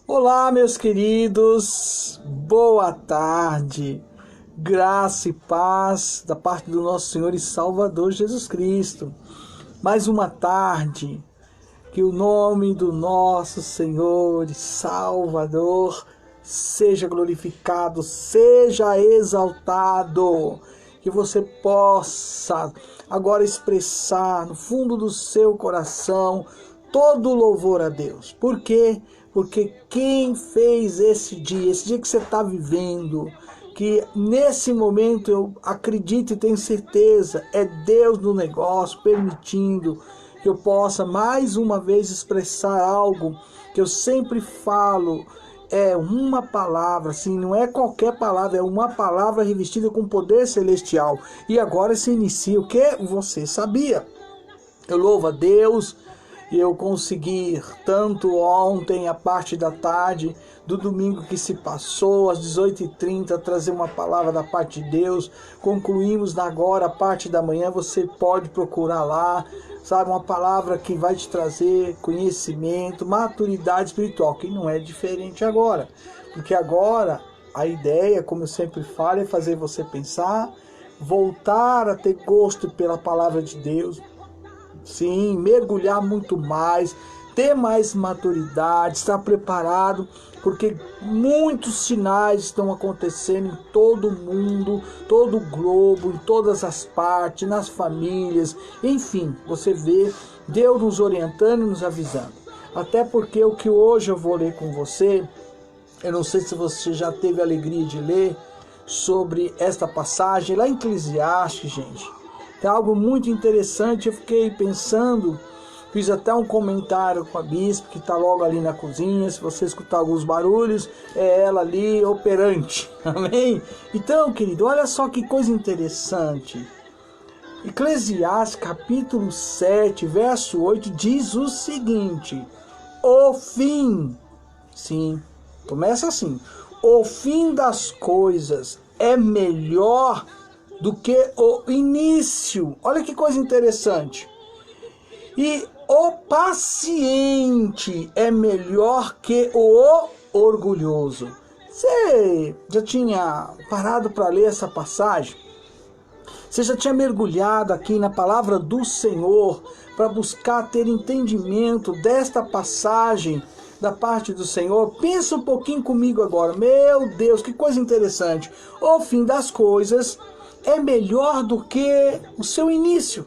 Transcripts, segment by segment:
Olá, meus queridos, boa tarde, graça e paz da parte do nosso Senhor e Salvador Jesus Cristo. Mais uma tarde, que o nome do nosso Senhor e Salvador seja glorificado, seja exaltado, que você possa agora expressar no fundo do seu coração todo louvor a Deus. Por quê? Porque quem fez esse dia que você está vivendo, que nesse momento eu acredito e tenho certeza, é Deus no negócio, permitindo que eu possa mais uma vez expressar algo que eu sempre falo, é uma palavra, assim, não é qualquer palavra, é uma palavra revestida com poder celestial. E agora se inicia o que você sabia. Eu louvo a Deus. E eu consegui, tanto ontem, a parte da tarde, do domingo que se passou, às 18h30, trazer uma palavra da parte de Deus. Concluímos agora a parte da manhã, você pode procurar lá, sabe, uma palavra que vai te trazer conhecimento, maturidade espiritual, que não é diferente agora. Porque agora, a ideia, como eu sempre falo, é fazer você pensar, voltar a ter gosto pela palavra de Deus. Sim, mergulhar muito mais, ter mais maturidade, estar preparado, porque muitos sinais estão acontecendo em todo o mundo, todo o globo, em todas as partes, nas famílias, enfim, você vê Deus nos orientando e nos avisando. Até porque o que hoje eu vou ler com você, eu não sei se você já teve a alegria de ler sobre esta passagem, lá em Eclesiastes, gente. É algo muito interessante, eu fiquei pensando, fiz até um comentário com a bispa, que está logo ali na cozinha, se você escutar alguns barulhos, é ela ali operante, amém? Então, querido, olha só que coisa interessante. Eclesiastes capítulo 7, verso 8, diz o seguinte: o fim, sim, começa assim, o fim das coisas é melhor do que o início. Olha que coisa interessante. E o paciente é melhor que o orgulhoso. Você já tinha parado para ler essa passagem? Você já tinha mergulhado aqui na palavra do Senhor para buscar ter entendimento desta passagem da parte do Senhor? Pensa um pouquinho comigo agora. Meu Deus, que coisa interessante. O fim das coisas é melhor do que o seu início.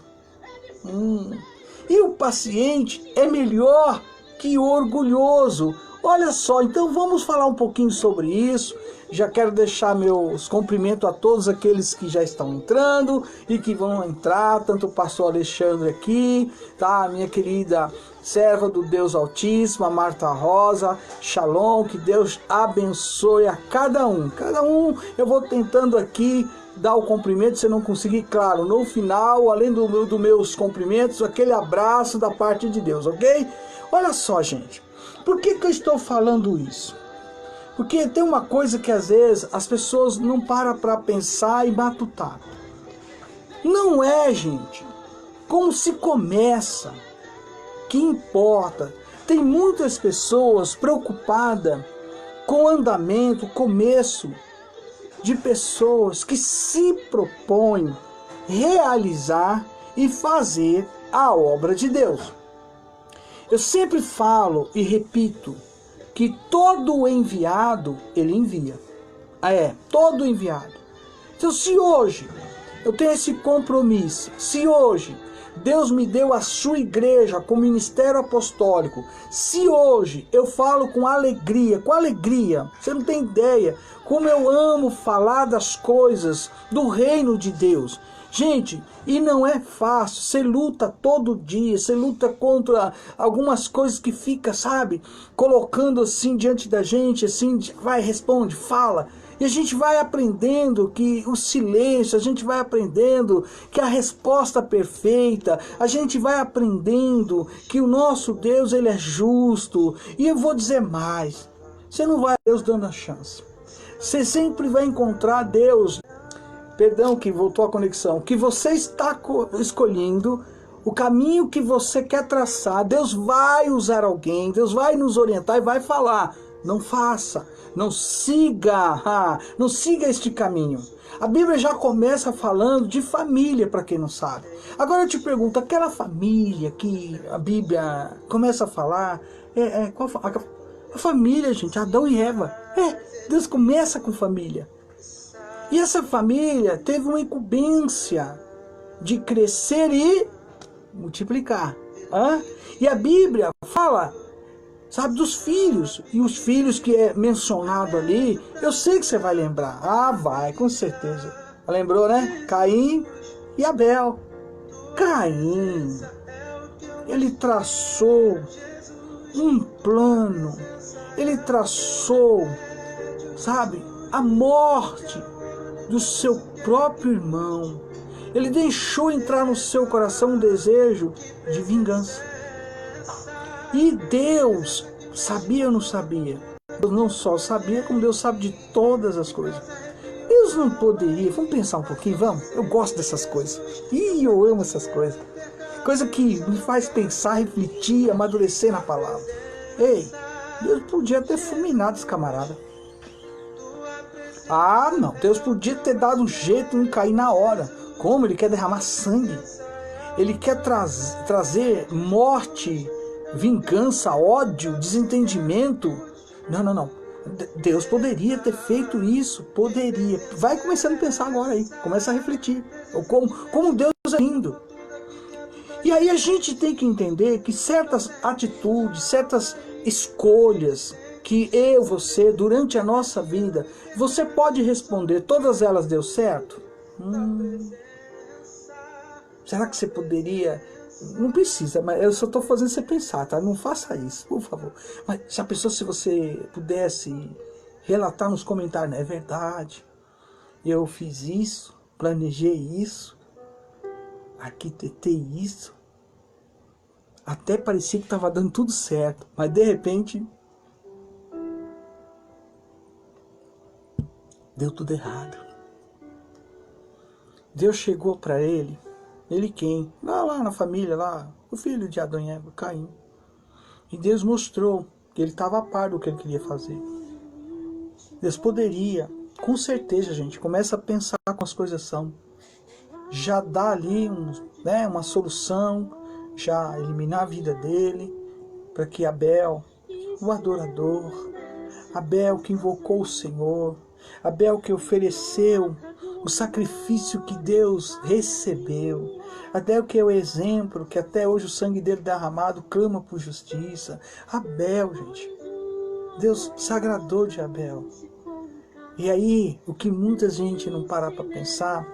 E o paciente é melhor que o orgulhoso. Olha só, então vamos falar um pouquinho sobre isso. Já quero deixar meus cumprimentos a todos aqueles que já estão entrando e que vão entrar, tanto o pastor Alexandre aqui, tá? A minha querida serva do Deus Altíssimo, a Marta Rosa, Shalom, que Deus abençoe a cada um. Cada um eu vou tentando aqui dar o cumprimento, se não conseguir, claro, no final, além dos meus cumprimentos, aquele abraço da parte de Deus, ok? Olha só, gente, por que eu estou falando isso? Porque tem uma coisa que às vezes as pessoas não param para pensar e matutar. Não é, gente, como se começa, que importa. Tem muitas pessoas preocupadas com o andamento, o começo, de pessoas que se propõem realizar e fazer a obra de Deus. Eu sempre falo e repito que todo enviado, ele envia. Todo enviado. Então, se hoje eu tenho esse compromisso, se hoje Deus me deu a sua igreja com ministério apostólico, se hoje eu falo com alegria, você não tem ideia como eu amo falar das coisas do reino de Deus. Gente, e não é fácil, você luta todo dia, você luta contra algumas coisas que fica, sabe, colocando assim diante da gente, assim, vai, responde, fala. E a gente vai aprendendo que o silêncio, a gente vai aprendendo que a resposta perfeita, a gente vai aprendendo que o nosso Deus, ele é justo. E eu vou dizer mais, você não vai Deus dando a chance. Você sempre vai encontrar Deus, perdão que voltou a conexão, que você está escolhendo, o caminho que você quer traçar. Deus vai usar alguém, Deus vai nos orientar e vai falar. Não faça, não siga, não siga este caminho. A Bíblia já começa falando de família, para quem não sabe. Agora eu te pergunto, aquela família que a Bíblia começa a falar, a família, gente, Adão e Eva. Deus começa com família. E essa família teve uma incumbência de crescer e multiplicar. E a Bíblia fala, sabe, dos filhos. E os filhos que é mencionado ali, eu sei que você vai lembrar. Vai, com certeza. Lembrou, né? Caim e Abel. Caim, ele traçou um plano. Ele traçou, sabe, a morte do seu próprio irmão. Ele deixou entrar no seu coração um desejo de vingança. E Deus sabia ou não sabia? Deus não só sabia, como Deus sabe de todas as coisas. Deus não poderia... Vamos pensar um pouquinho, vamos? Eu gosto dessas coisas. Eu amo essas coisas. Coisa que me faz pensar, refletir, amadurecer na palavra. Deus podia ter fulminado esse camarada. Não. Deus podia ter dado um jeito em cair na hora. Como? Ele quer derramar sangue. Ele quer trazer morte, vingança, ódio, desentendimento. Não. Deus poderia ter feito isso. Poderia. Vai começando a pensar agora aí. Começa a refletir. Como Deus é lindo. E aí a gente tem que entender que certas atitudes, certas escolhas que você, durante a nossa vida, você pode responder, todas elas deu certo? Será que você poderia... Não precisa, mas eu só estou fazendo você pensar, tá? Não faça isso, por favor. Mas se você pudesse relatar nos comentários, é verdade, eu fiz isso, planejei isso, arquitetei isso, até parecia que estava dando tudo certo, mas de repente deu tudo errado. Deus chegou para ele quem? Lá na família, lá, o filho de Adão e Eva, Caim. E Deus mostrou que ele estava a par do que ele queria fazer. Deus poderia, com certeza, gente, começa a pensar como as coisas são. Já dá ali uma solução, já eliminar a vida dele, para que Abel, o adorador, Abel que invocou o Senhor, Abel que ofereceu o sacrifício que Deus recebeu, Abel que é o exemplo, que até hoje o sangue dele derramado clama por justiça. Abel, gente, Deus se agradou de Abel. E aí, o que muita gente não para para pensar,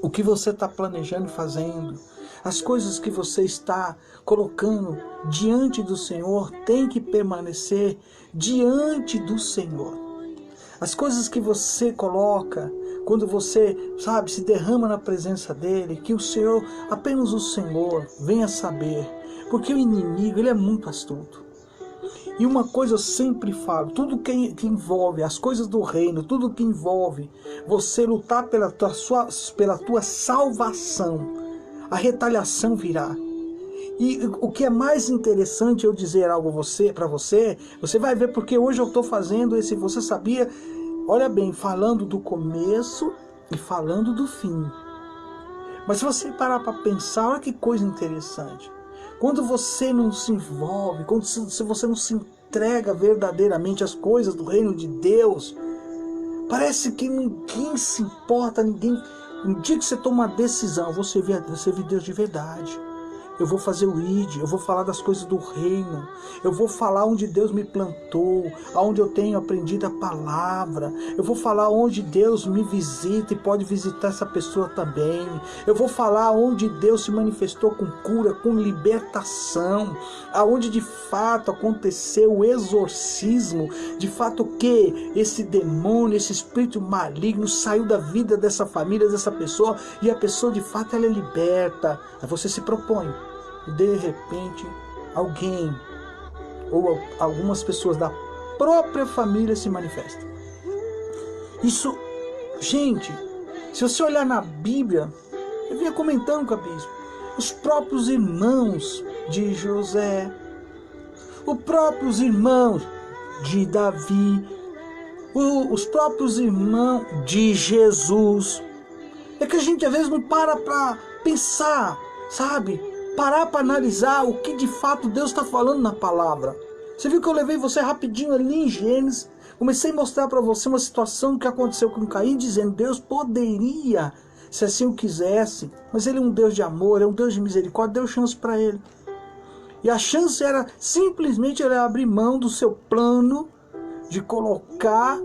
o que você está planejando e fazendo, as coisas que você está colocando diante do Senhor, tem que permanecer diante do Senhor. As coisas que você coloca, quando você, sabe, se derrama na presença dele, que o Senhor, apenas o Senhor, venha saber. Porque o inimigo, ele é muito astuto. E uma coisa eu sempre falo, tudo que envolve as coisas do reino, tudo que envolve você lutar pela tua salvação, a retaliação virá. E o que é mais interessante eu dizer algo para você, você vai ver porque hoje eu estou fazendo esse, você sabia, olha bem, falando do começo e falando do fim. Mas se você parar para pensar, olha que coisa interessante. Quando você não se envolve, se você não se entrega verdadeiramente às coisas do reino de Deus, parece que ninguém se importa, ninguém. No dia que você toma uma decisão, você vê Deus de verdade. Eu vou fazer o ID, eu vou falar das coisas do reino, eu vou falar onde Deus me plantou, onde eu tenho aprendido a palavra, eu vou falar onde Deus me visita e pode visitar essa pessoa também, eu vou falar onde Deus se manifestou com cura, com libertação, aonde de fato aconteceu o exorcismo, de fato que esse demônio, esse espírito maligno saiu da vida dessa família, dessa pessoa, e a pessoa de fato ela é liberta. Aí você se propõe. De repente, alguém ou algumas pessoas da própria família se manifestam. Isso, gente, se você olhar na Bíblia, eu vinha comentando com a bispo, os próprios irmãos de José, os próprios irmãos de Davi, os próprios irmãos de Jesus. É que a gente às vezes não para pensar, sabe? Parar para analisar o que de fato Deus está falando na palavra. Você viu que eu levei você rapidinho ali em Gênesis, comecei a mostrar para você uma situação que aconteceu com Caim, dizendo Deus poderia, se assim o quisesse, mas ele é um Deus de amor, é um Deus de misericórdia, deu chance para ele. E a chance era simplesmente ele abrir mão do seu plano de colocar,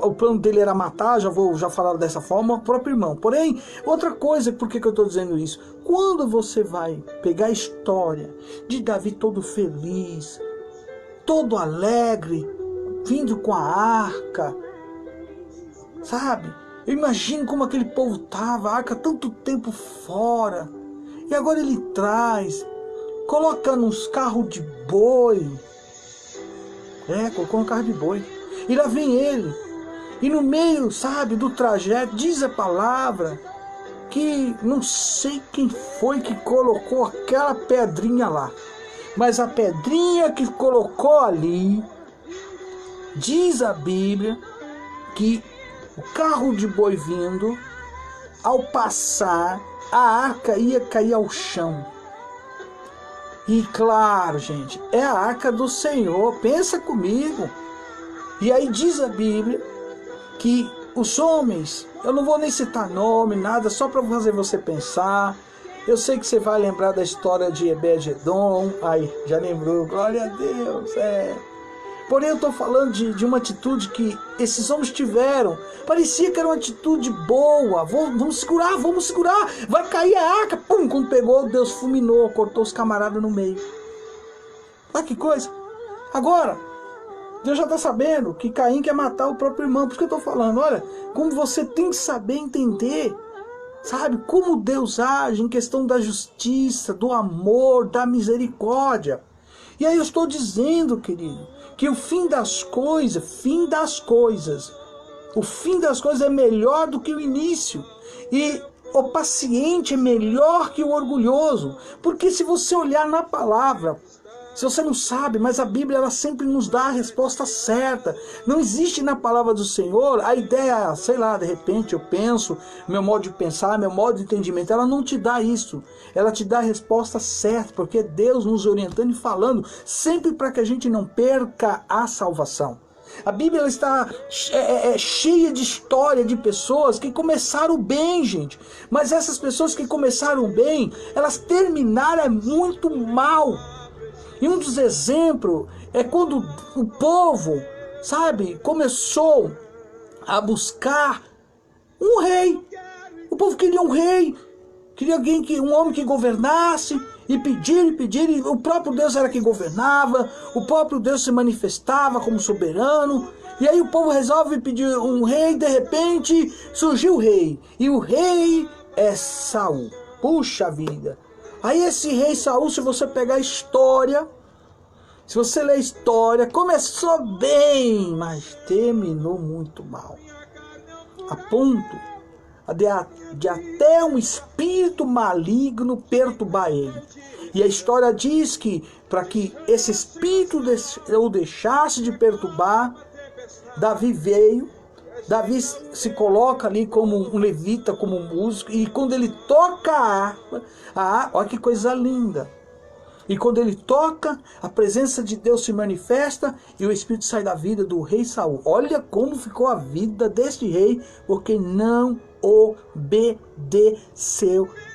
o plano dele era matar, já falaram dessa forma, o próprio irmão. Porém, outra coisa, por que eu estou dizendo isso? Quando você vai pegar a história de Davi todo feliz, todo alegre, vindo com a arca, sabe? Eu imagino como aquele povo estava, a arca tanto tempo fora, e agora ele traz, coloca nos carros de boi, colocou um carro de boi, e lá vem ele, e no meio, sabe, do trajeto, diz a palavra, que não sei quem foi que colocou aquela pedrinha lá, mas a pedrinha que colocou ali, diz a Bíblia, que o carro de boi vindo, ao passar, a arca ia cair ao chão. E claro, gente, é a arca do Senhor, pensa comigo. E aí diz a Bíblia que os homens, eu não vou nem citar nome, nada, só para fazer você pensar. Eu sei que você vai lembrar da história de Obed-Edom, aí, já lembrou, glória a Deus, Porém eu estou falando de uma atitude que esses homens tiveram, parecia que era uma atitude boa, vamos segurar, vai cair a arca, pum, quando pegou, Deus fulminou, cortou os camaradas no meio. Olha que coisa. Agora, Deus já está sabendo que Caim quer matar o próprio irmão, por isso que eu estou falando, olha, como você tem que saber entender, sabe, como Deus age em questão da justiça, do amor, da misericórdia. E aí eu estou dizendo, querido, que o fim das coisas é melhor do que o início. E o paciente é melhor que o orgulhoso. Porque se você olhar na palavra, se você não sabe, mas a Bíblia ela sempre nos dá a resposta certa. Não existe na palavra do Senhor a ideia, sei lá, de repente eu penso, meu modo de pensar, meu modo de entendimento, ela não te dá isso. Ela te dá a resposta certa, porque é Deus nos orientando e falando, sempre para que a gente não perca a salvação. A Bíblia ela está cheia de história de pessoas que começaram bem, gente. Mas essas pessoas que começaram bem, elas terminaram muito mal. E um dos exemplos é quando o povo, sabe, começou a buscar um rei. O povo queria um rei, queria um homem que governasse, e pedir, e o próprio Deus era quem governava, o próprio Deus se manifestava como soberano. E aí o povo resolve pedir um rei, de repente surgiu o rei, e o rei é Saul. Puxa vida! Aí esse rei Saul, se você pegar a história, se você ler a história, começou bem, mas terminou muito mal. A ponto de até um espírito maligno perturbar ele. E a história diz que, para que esse espírito o deixasse de perturbar, Davi veio. Davi se coloca ali como um levita, como um músico, e quando ele toca a harpa, olha que coisa linda. E quando ele toca, a presença de Deus se manifesta e o Espírito sai da vida do rei Saul. Olha como ficou a vida deste rei, porque não obedeceu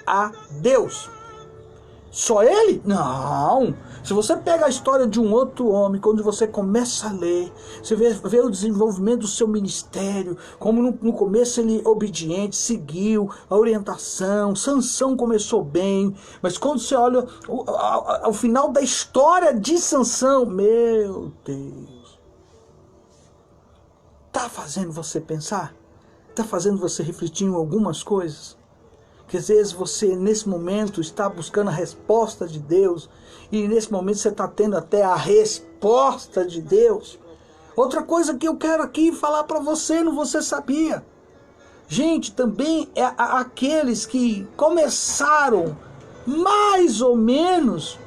a Deus. Só ele? Não. Se você pega a história de um outro homem, quando você começa a ler, você vê o desenvolvimento do seu ministério, como no começo ele obediente, seguiu a orientação, Sansão começou bem, mas quando você olha ao final da história de Sansão, meu Deus, está fazendo você pensar? Está fazendo você refletir em algumas coisas? Que às vezes você nesse momento está buscando a resposta de Deus e nesse momento você está tendo até a resposta de Deus. Outra coisa que eu quero aqui falar para você, não você sabia. Gente, também é aqueles que começaram mais ou menos,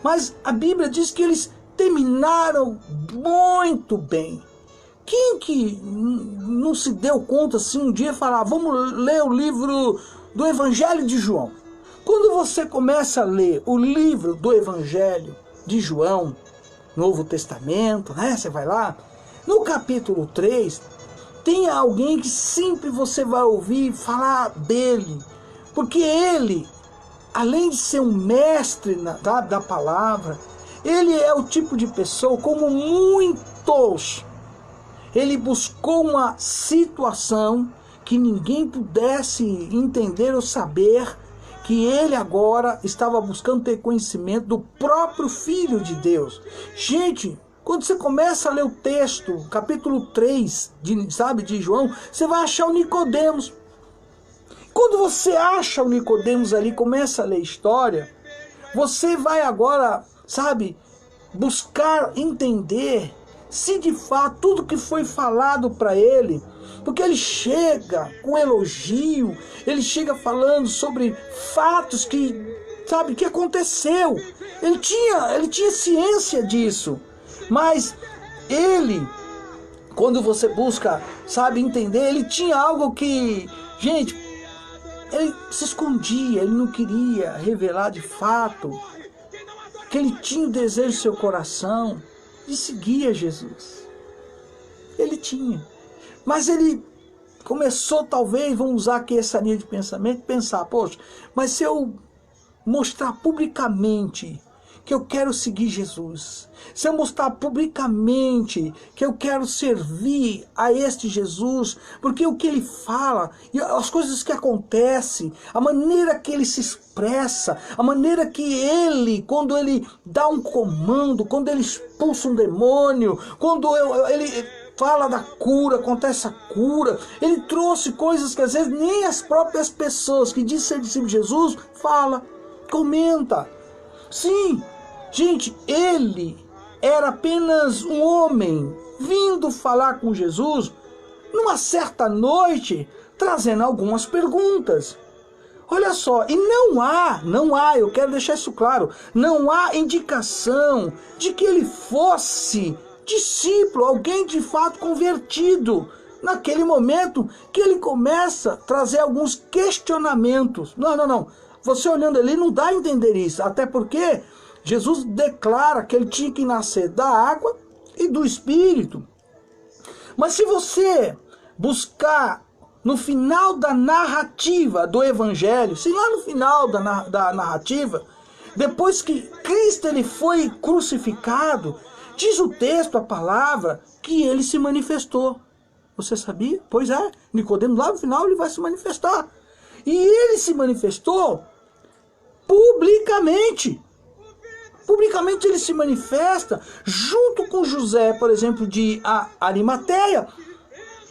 Mas a Bíblia diz que eles terminaram muito bem. Quem que não se deu conta assim um dia e falar, vamos ler o livro do Evangelho de João? Quando você começa a ler o livro do Evangelho de João, Novo Testamento, né? Você vai lá, no capítulo 3, tem alguém que sempre você vai ouvir falar dele, porque ele, além de ser um mestre da palavra, ele é o tipo de pessoa, como muitos, ele buscou uma situação que ninguém pudesse entender ou saber, que ele agora estava buscando ter conhecimento do próprio Filho de Deus. Gente, quando você começa a ler o texto, capítulo 3, de João, você vai achar o Nicodemos. Quando você acha o Nicodemos ali, começa a ler a história, você vai agora, buscar entender se de fato tudo que foi falado para ele, porque ele chega com elogio, ele chega falando sobre fatos que aconteceu. Ele tinha ciência disso, mas ele, quando você busca, entender, ele tinha algo que, gente, ele se escondia, ele não queria revelar de fato que ele tinha o desejo do seu coração de seguir a Jesus. Ele tinha. Mas ele começou, talvez, vamos usar aqui essa linha de pensamento, pensar, poxa, mas se eu mostrar publicamente que eu quero seguir Jesus, se eu mostrar publicamente que eu quero servir a este Jesus, porque o que ele fala, as coisas que acontecem, a maneira que ele se expressa, a maneira que ele, quando ele dá um comando, quando ele expulsa um demônio, quando ele fala da cura, acontece a cura, ele trouxe coisas que às vezes nem as próprias pessoas que dizem ser discípulo de Jesus fala, comenta. Sim, gente, ele era apenas um homem vindo falar com Jesus numa certa noite, trazendo algumas perguntas. Olha só, e não há, eu quero deixar isso claro, não há indicação de que ele fosse discípulo, alguém de fato convertido, naquele momento que ele começa a trazer alguns questionamentos. Não. Você olhando ali não dá a entender isso, até porque Jesus declara que ele tinha que nascer da água e do Espírito. Mas se você buscar no final da narrativa do Evangelho, se lá no final da narrativa, depois que Cristo ele foi crucificado, diz o texto, a palavra, que ele se manifestou. Você sabia? Pois é, Nicodemos lá no final ele vai se manifestar. E ele se manifestou publicamente. Publicamente ele se manifesta junto com José, por exemplo, de Arimateia.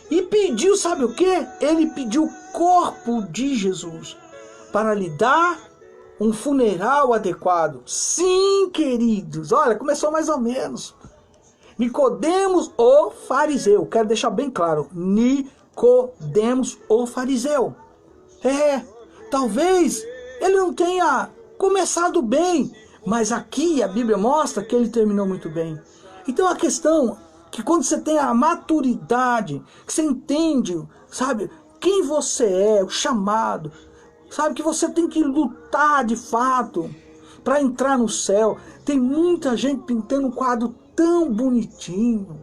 E pediu, sabe o que? Ele pediu o corpo de Jesus para lhe dar um funeral adequado. Sim, queridos, olha, começou mais ou menos. Nicodemos, o fariseu, quero deixar bem claro, Nicodemos, o fariseu. Talvez ele não tenha começado bem, mas aqui a Bíblia mostra que ele terminou muito bem. Então a questão que quando você tem a maturidade, que você entende, quem você é, o chamado, que você tem que lutar de fato para entrar no céu. Tem muita gente pintando um quadro tão bonitinho.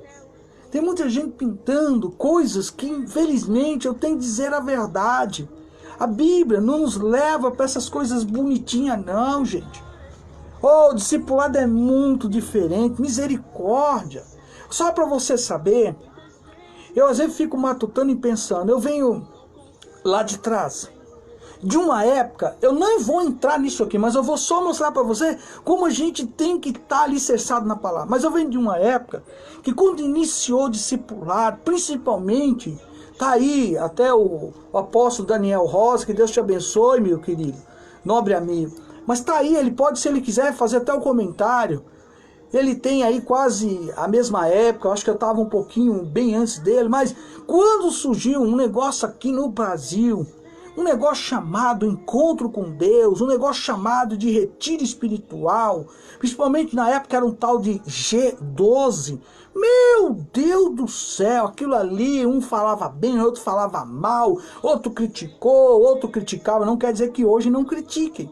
Tem muita gente pintando coisas que, infelizmente, eu tenho que dizer a verdade. A Bíblia não nos leva para essas coisas bonitinhas, não, gente. O discipulado é muito diferente, misericórdia. Só para você saber, eu às vezes fico matutando e pensando, eu venho lá de trás, de uma época, eu não vou entrar nisso aqui, mas eu vou só mostrar para você como a gente tem que estar alicerçado na palavra. Mas eu venho de uma época que quando iniciou o discipulado, principalmente, tá aí até o apóstolo Daniel Rosa, que Deus te abençoe, meu querido, nobre amigo. Mas tá aí, ele pode, se ele quiser, fazer até um comentário. Ele tem aí quase a mesma época, eu acho que eu estava um pouquinho bem antes dele, mas quando surgiu um negócio aqui no Brasil, um negócio chamado encontro com Deus, um negócio chamado de retiro espiritual, principalmente na época era um tal de G12. Meu Deus do céu, aquilo ali, um falava bem, outro falava mal, outro criticou, outro criticava, não quer dizer que hoje não critiquem.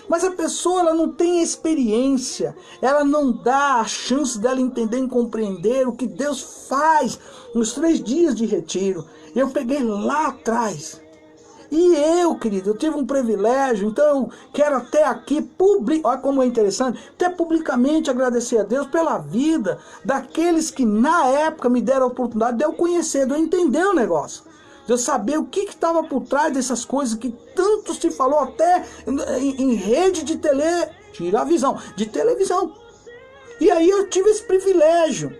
Mas a pessoa ela não tem experiência, ela não dá a chance dela entender e compreender o que Deus faz nos 3 dias de retiro. Eu peguei lá atrás. E eu, querido, eu tive um privilégio, então eu quero até aqui, olha como é interessante, até publicamente agradecer a Deus pela vida daqueles que na época me deram a oportunidade de eu conhecer, de eu entender o negócio. De eu saber o que estava por trás dessas coisas que tanto se falou até em rede de televisão. E aí eu tive esse privilégio.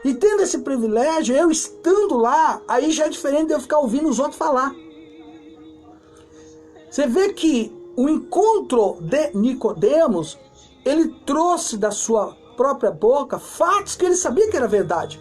E tendo esse privilégio, eu estando lá, aí já é diferente de eu ficar ouvindo os outros falar. Você vê que o encontro de Nicodemos, ele trouxe da sua própria boca fatos que ele sabia que era verdade.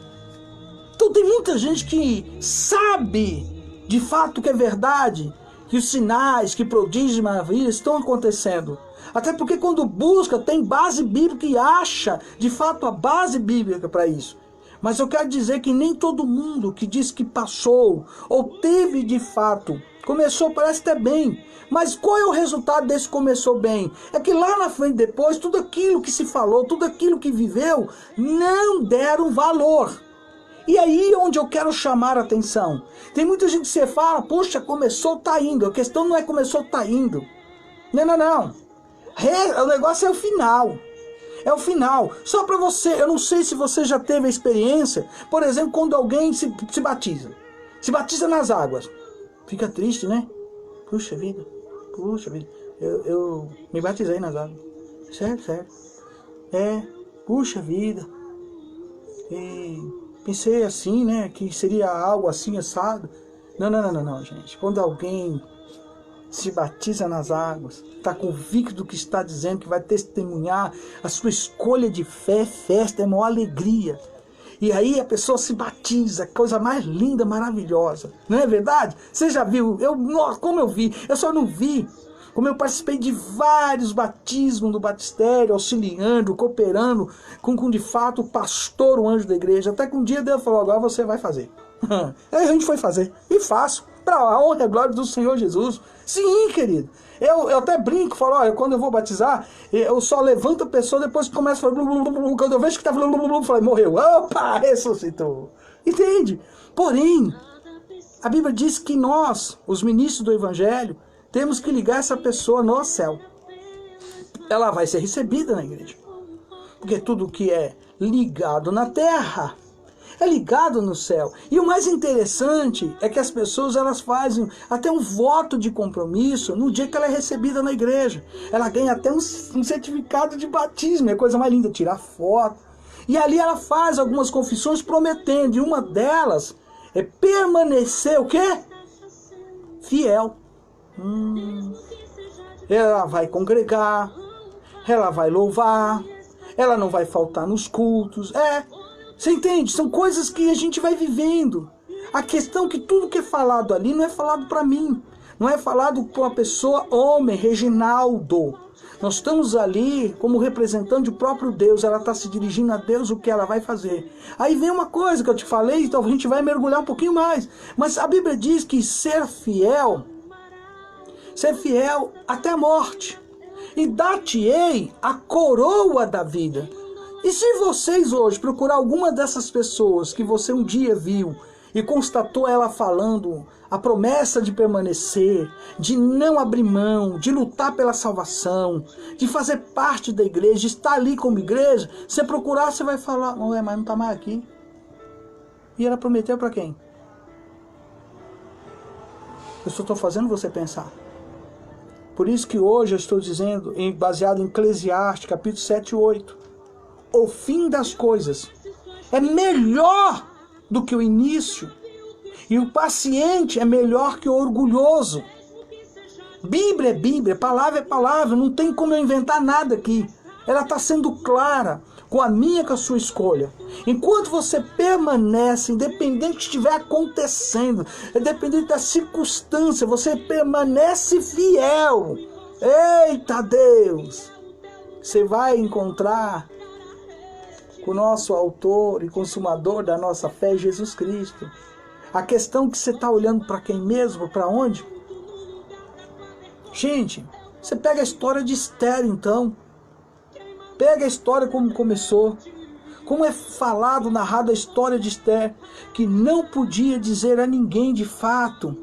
Então tem muita gente que sabe de fato que é verdade, que os sinais, que prodígios e maravilhas estão acontecendo. Até porque quando busca, tem base bíblica e acha de fato a base bíblica para isso. Mas eu quero dizer que nem todo mundo que diz que passou ou teve de fato, começou parece até bem. Mas qual é o resultado desse começou bem? É que lá na frente depois, tudo aquilo que se falou, tudo aquilo que viveu, não deram valor. E aí onde eu quero chamar a atenção. Tem muita gente que você fala, poxa, começou, tá indo. A questão não é começou, tá indo. Não. O negócio é o final. É o final. Só para você, eu não sei se você já teve a experiência, por exemplo, quando alguém se batiza. Se batiza nas águas. Fica triste, né? Puxa vida. Eu me batizei nas águas. Sério. Puxa vida. E pensei assim, né? Que seria algo assim, assado. Não, gente. Quando alguém se batiza nas águas, está convicto do que está dizendo, que vai testemunhar a sua escolha de fé, festa, é maior alegria. E aí a pessoa se batiza, coisa mais linda, maravilhosa. Não é verdade? Você já viu? Como eu vi? Eu só não vi. Como eu participei de vários batismos do batistério, auxiliando, cooperando com de fato o pastor, o anjo da igreja. Até que um dia Deus falou, agora você vai fazer. Aí a gente foi fazer. E faço. Para a honra e a glória do Senhor Jesus. Sim, querido. Eu até brinco, falo, olha, quando eu vou batizar, eu só levanto a pessoa, depois começa a falar, quando eu vejo que está falando, eu falei, morreu. Opa, ressuscitou. Entende? Porém, a Bíblia diz que nós, os ministros do Evangelho, temos que ligar essa pessoa no céu. Ela vai ser recebida na igreja. Porque tudo que é ligado na terra é ligado no céu. E o mais interessante é que as pessoas elas fazem até um voto de compromisso no dia que ela é recebida na igreja. Ela ganha até um certificado de batismo, é a coisa mais linda, tirar foto. E ali ela faz algumas confissões prometendo, e uma delas é permanecer o quê? Fiel. Ela vai congregar, ela vai louvar, ela não vai faltar nos cultos. Você entende? São coisas que a gente vai vivendo. A questão é que tudo que é falado ali não é falado para mim. Não é falado para uma pessoa, homem, Reginaldo. Nós estamos ali como representante do próprio Deus. Ela está se dirigindo a Deus, o que ela vai fazer. Aí vem uma coisa que eu te falei, então a gente vai mergulhar um pouquinho mais. Mas a Bíblia diz que ser fiel até a morte. E dar-te-ei a coroa da vida. E se vocês hoje procurar alguma dessas pessoas que você um dia viu e constatou ela falando a promessa de permanecer, de não abrir mão, de lutar pela salvação, de fazer parte da igreja, de estar ali como igreja, você procurar, você vai falar, mas não está mais aqui. E ela prometeu para quem? Eu só estou fazendo você pensar. Por isso que hoje eu estou dizendo, baseado em Eclesiastes, capítulo 7 e 8, o fim das coisas é melhor do que o início, e o paciente é melhor que o orgulhoso. Bíblia é Bíblia, palavra é palavra, não tem como eu inventar nada aqui. ela está sendo clara com a minha, com a sua escolha. Enquanto você permanece, independente do que estiver acontecendo, independente da circunstância, você permanece fiel. Eita Deus! Você vai encontrar com o nosso autor e consumador da nossa fé, Jesus Cristo. A questão que você está olhando para quem mesmo? Para onde? Gente, você pega a história de Esther, então. Pega a história como começou. Como é falado, narrado a história de Esther, que não podia dizer a ninguém de fato.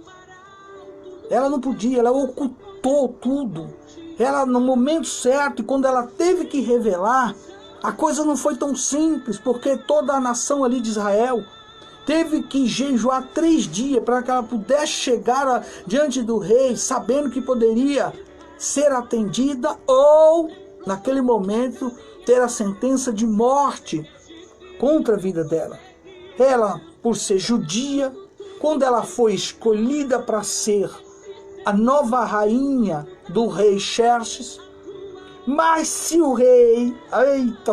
Ela não podia, ela ocultou tudo. Ela, no momento certo, e quando ela teve que revelar, a coisa não foi tão simples, porque toda a nação ali de Israel teve que jejuar 3 dias para que ela pudesse chegar diante do rei, sabendo que poderia ser atendida ou, naquele momento, ter a sentença de morte contra a vida dela. Ela, por ser judia, quando ela foi escolhida para ser a nova rainha do rei Xerxes, mas se o rei,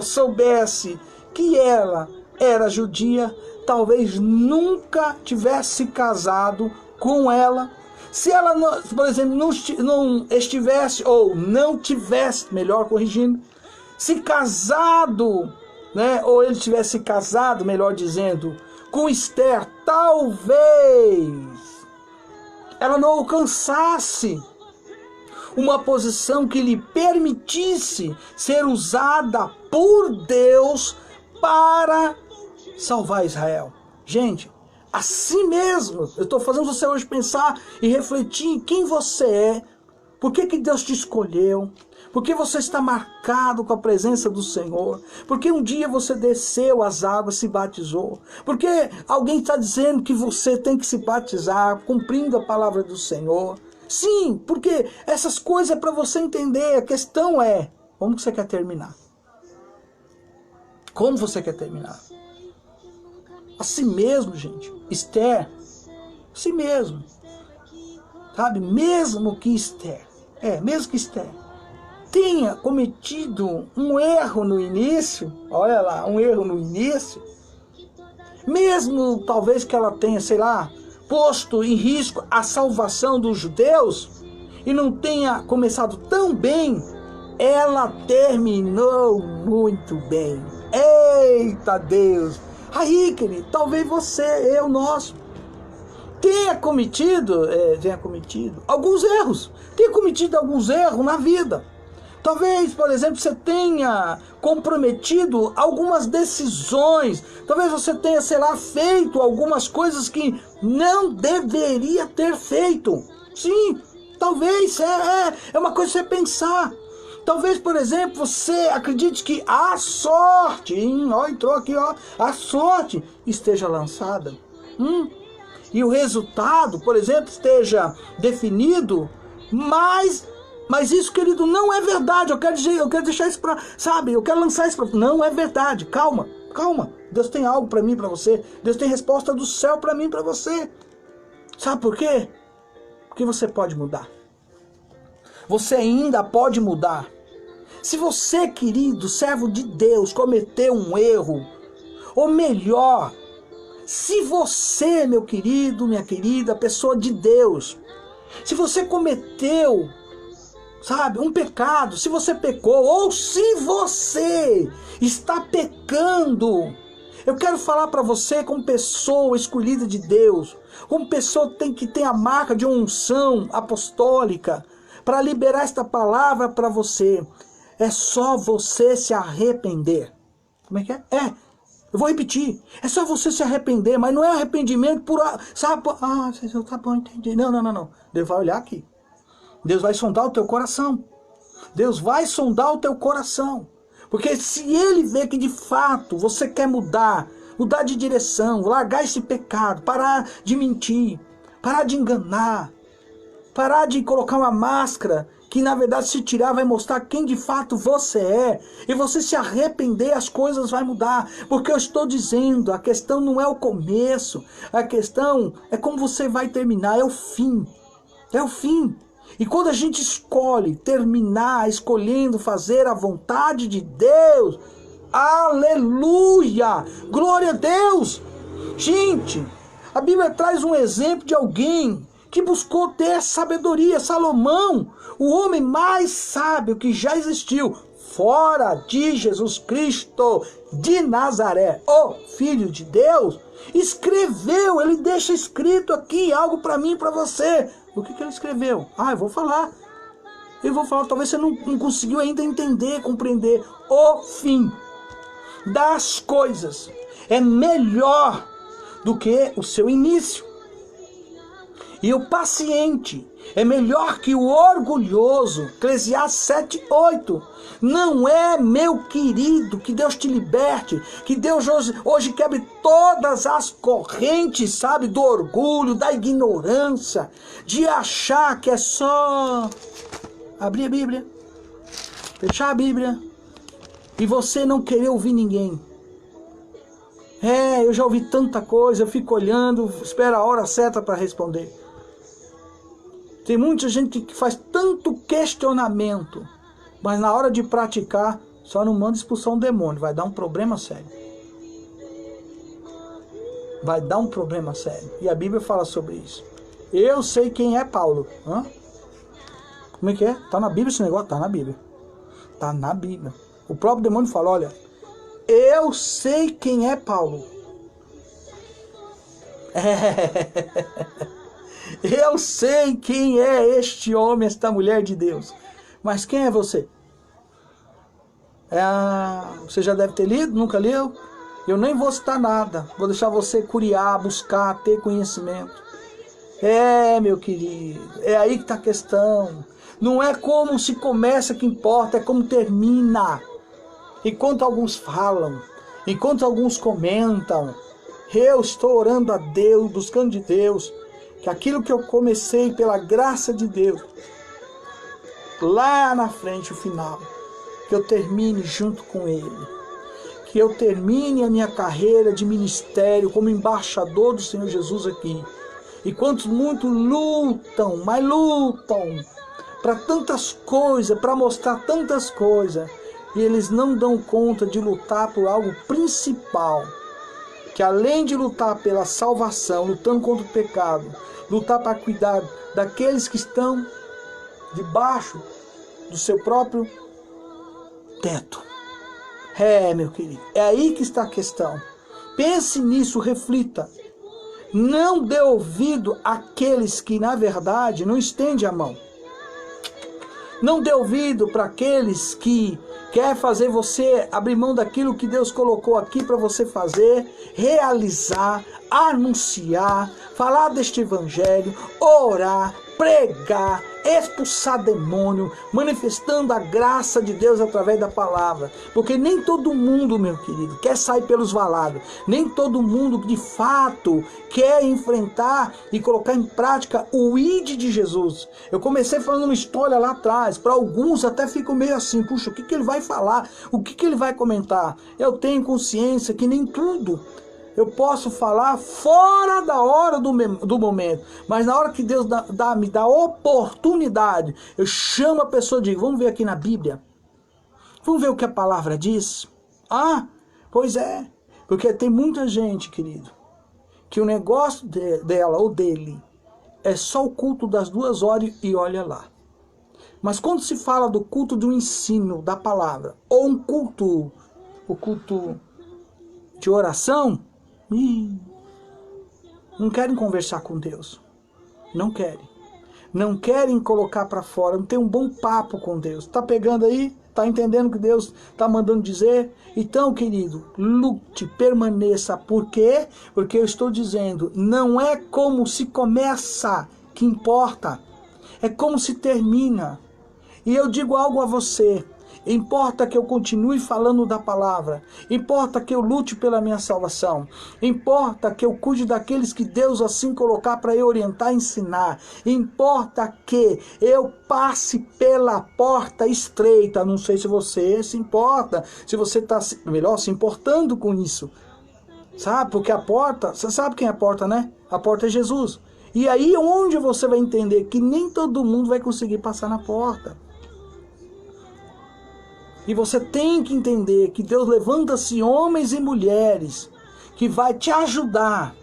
soubesse que ela era judia, talvez nunca tivesse casado com ela. Se ela, por exemplo, não estivesse, ou não tivesse, melhor corrigindo, se casado, né, ou ele tivesse casado, melhor dizendo, com Esther, talvez ela não alcançasse uma posição que lhe permitisse ser usada por Deus para salvar Israel. Gente, assim mesmo, eu estou fazendo você hoje pensar e refletir em quem você é, por que Deus te escolheu, por que você está marcado com a presença do Senhor, porque um dia você desceu as águas, se batizou, porque alguém está dizendo que você tem que se batizar, cumprindo a palavra do Senhor. Sim, porque essas coisas é para você entender. A questão é, como que você quer terminar? Como você quer terminar? Assim mesmo, gente. Esther, assim mesmo. Sabe? Mesmo que Esther tenha cometido um erro no início, olha lá, um erro no início, mesmo talvez que ela tenha, sei lá, posto em risco a salvação dos judeus e não tenha começado tão bem, ela terminou muito bem. Eita Deus! Aí, querido, talvez você, nós, tenha cometido alguns erros. Tenha cometido alguns erros na vida. Talvez, por exemplo, você tenha comprometido algumas decisões. Talvez você tenha, sei lá, feito algumas coisas que não deveria ter feito. Sim, talvez, é uma coisa pra você pensar. Talvez, por exemplo, você acredite que a sorte, entrou aqui, a sorte esteja lançada. E o resultado, por exemplo, esteja definido, mas isso, querido, não é verdade. Eu quero deixar isso para, sabe, eu quero lançar isso para, não é verdade. Calma. Deus tem algo para mim, para você. Deus tem resposta do céu para mim, para você. Sabe por quê? Porque você pode mudar. Você ainda pode mudar. Se você, querido, servo de Deus, cometeu um erro, ou melhor, se você, meu querido, minha querida, pessoa de Deus, se você cometeu, sabe, um pecado, se você pecou, ou se você está pecando, eu quero falar para você como pessoa escolhida de Deus, como pessoa que tem a marca de unção apostólica, para liberar esta palavra para você. É só você se arrepender. Como é que é? Eu vou repetir. É só você se arrepender, mas não é arrependimento por, sabe, tá bom, entendi. Não. Deus vai olhar aqui. Deus vai sondar o teu coração. Deus vai sondar o teu coração. Porque se Ele vê que de fato você quer mudar de direção, largar esse pecado, parar de mentir, parar de enganar, parar de colocar uma máscara que na verdade se tirar vai mostrar quem de fato você é, e você se arrepender, as coisas vão mudar, porque eu estou dizendo, a questão não é o começo, a questão é como você vai terminar, é o fim, E quando a gente escolhe terminar escolhendo fazer a vontade de Deus, aleluia, glória a Deus. Gente, a Bíblia traz um exemplo de alguém que buscou ter sabedoria. Salomão, o homem mais sábio que já existiu, fora de Jesus Cristo de Nazaré, o Filho de Deus, escreveu, ele deixa escrito aqui algo para mim e para você. O que ele escreveu? Eu vou falar. Talvez você não conseguiu ainda entender, compreender. O fim das coisas é melhor do que o seu início. E o paciente é melhor que o orgulhoso. Eclesiastes 7:8. Não é, meu querido, que Deus te liberte, que Deus hoje quebre todas as correntes, sabe, do orgulho, da ignorância, de achar que é só abrir a Bíblia, fechar a Bíblia e você não querer ouvir ninguém. Eu já ouvi tanta coisa, eu fico olhando, espero a hora certa para responder. Tem muita gente que faz tanto questionamento, mas na hora de praticar, só não manda expulsar um demônio, vai dar um problema sério. Vai dar um problema sério. E a Bíblia fala sobre isso. Eu sei quem é Paulo. Como é que é? Tá na Bíblia esse negócio? Tá na Bíblia. Tá na Bíblia. O próprio demônio fala, olha, eu sei quem é Paulo. Eu sei quem é este homem, esta mulher de Deus. Mas quem é você? Você já deve ter lido, nunca leu? Eu nem vou citar nada. Vou deixar você curiar, buscar, ter conhecimento. Meu querido, é aí que está a questão. Não é como se começa que importa, é como termina. Enquanto alguns falam, enquanto alguns comentam, eu estou orando a Deus, buscando de Deus, que aquilo que eu comecei pela graça de Deus, lá na frente, o final, que eu termine junto com Ele, que eu termine a minha carreira de ministério como embaixador do Senhor Jesus aqui. E quantos muitos lutam, mas lutam para tantas coisas, para mostrar tantas coisas, e eles não dão conta de lutar por algo principal, que além de lutar pela salvação, lutando contra o pecado, lutar para cuidar daqueles que estão debaixo do seu próprio teto. Meu querido, é aí que está a questão. Pense nisso, reflita. Não dê ouvido àqueles que, na verdade, não estendem a mão. Não dê ouvido para aqueles que quer fazer você abrir mão daquilo que Deus colocou aqui para você fazer, realizar, anunciar, falar deste evangelho, orar, pregar, expulsar demônio, manifestando a graça de Deus através da palavra. Porque nem todo mundo, meu querido, quer sair pelos valados. Nem todo mundo, de fato, quer enfrentar e colocar em prática o ID de Jesus. Eu comecei falando uma história lá atrás. Para alguns até ficam meio assim, puxa, o que ele vai falar? O que ele vai comentar? Eu tenho consciência que nem tudo eu posso falar fora da hora do momento. Mas na hora que Deus me dá oportunidade, eu chamo a pessoa e digo, vamos ver aqui na Bíblia. Vamos ver o que a palavra diz. Pois é. Porque tem muita gente, querido, que o negócio dela ou dele é só o culto das 2 horas e olha lá. Mas quando se fala do culto do ensino da palavra, ou o culto de oração, não querem conversar com Deus. Não querem. Não querem colocar para fora. Não tem um bom papo com Deus. Tá pegando aí? Tá entendendo o que Deus tá mandando dizer? Então, querido, lute, permaneça. Por quê? Porque eu estou dizendo, não é como se começa que importa. É como se termina. E eu digo algo a você. Importa que eu continue falando da palavra. Importa que eu lute pela minha salvação. Importa que eu cuide daqueles que Deus assim colocar para eu orientar e ensinar. Importa que eu passe pela porta estreita. Não sei se você se importa. Se você está, melhor, se importando com isso. Sabe? Porque a porta, você sabe quem é a porta, né? A porta é Jesus. E aí é onde você vai entender que nem todo mundo vai conseguir passar na porta. E você tem que entender que Deus levanta-se homens e mulheres que vai te ajudar,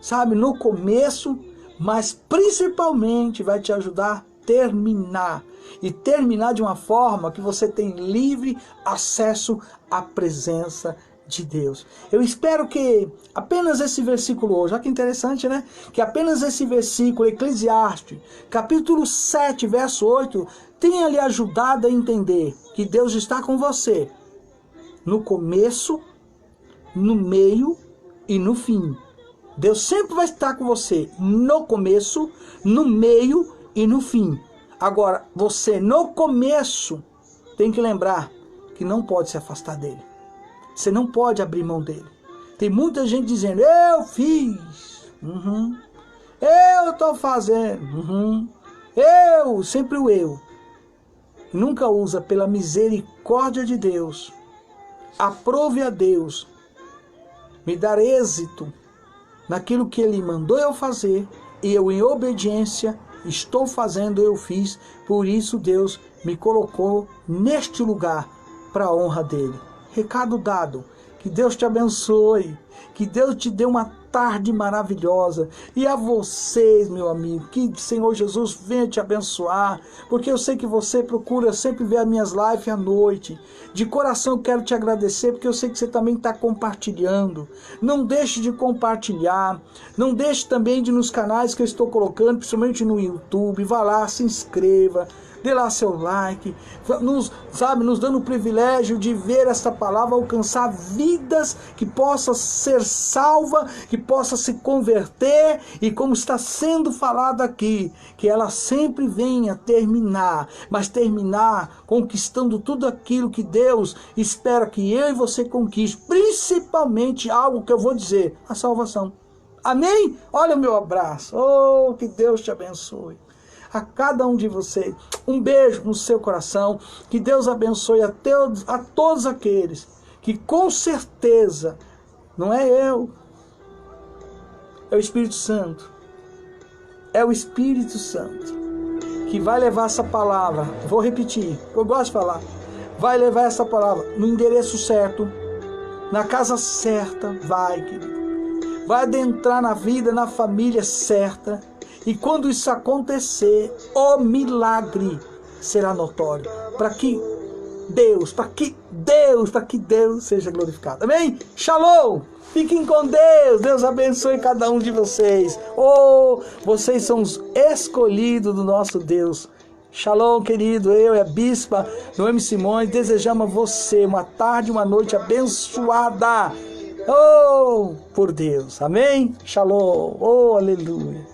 sabe, no começo, mas principalmente vai te ajudar a terminar. E terminar de uma forma que você tem livre acesso à presença de Deus. Eu espero que apenas esse versículo hoje, olha que interessante, né? Que apenas esse versículo, Eclesiastes, capítulo 7, verso 8, tenha lhe ajudado a entender que Deus está com você no começo, no meio e no fim. Deus sempre vai estar com você no começo, no meio e no fim. Agora, você no começo tem que lembrar que não pode se afastar dele. Você não pode abrir mão dele. Tem muita gente dizendo, eu fiz, eu estou fazendo, eu, sempre o eu. Nunca usa pela misericórdia de Deus. Aprove a Deus me dar êxito naquilo que Ele mandou eu fazer, e eu em obediência estou fazendo, eu fiz, por isso Deus me colocou neste lugar para a honra dEle. Recado dado, que Deus te abençoe, que Deus te dê uma tarde maravilhosa, e a vocês, meu amigo, que o Senhor Jesus venha te abençoar, porque eu sei que você procura sempre ver as minhas lives à noite. De coração eu quero te agradecer, porque eu sei que você também está compartilhando. Não deixe de compartilhar, não deixe também de nos canais que eu estou colocando, principalmente no YouTube, vá lá, se inscreva, dê lá seu like, nos dando o privilégio de ver esta palavra alcançar vidas, que possa ser salva, que possa se converter, e como está sendo falado aqui, que ela sempre venha terminar, mas terminar conquistando tudo aquilo que Deus espera que eu e você conquiste, principalmente algo que eu vou dizer, a salvação. Amém? Olha o meu abraço. Oh, que Deus te abençoe. A cada um de vocês, um beijo no seu coração, que Deus abençoe a todos aqueles que com certeza, não é eu, é o Espírito Santo, é o Espírito Santo que vai levar essa palavra, vou repetir, eu gosto de falar, vai levar essa palavra no endereço certo, na casa certa, vai, querido, vai adentrar na vida, na família certa. E quando isso acontecer, o milagre será notório. Para que Deus seja glorificado. Amém? Shalom! Fiquem com Deus. Deus abençoe cada um de vocês. Oh, vocês são os escolhidos do nosso Deus. Shalom, querido. Eu e a Bispa Noemi Simões desejamos a você uma tarde, uma noite abençoada. Oh, por Deus. Amém? Shalom. Oh, aleluia.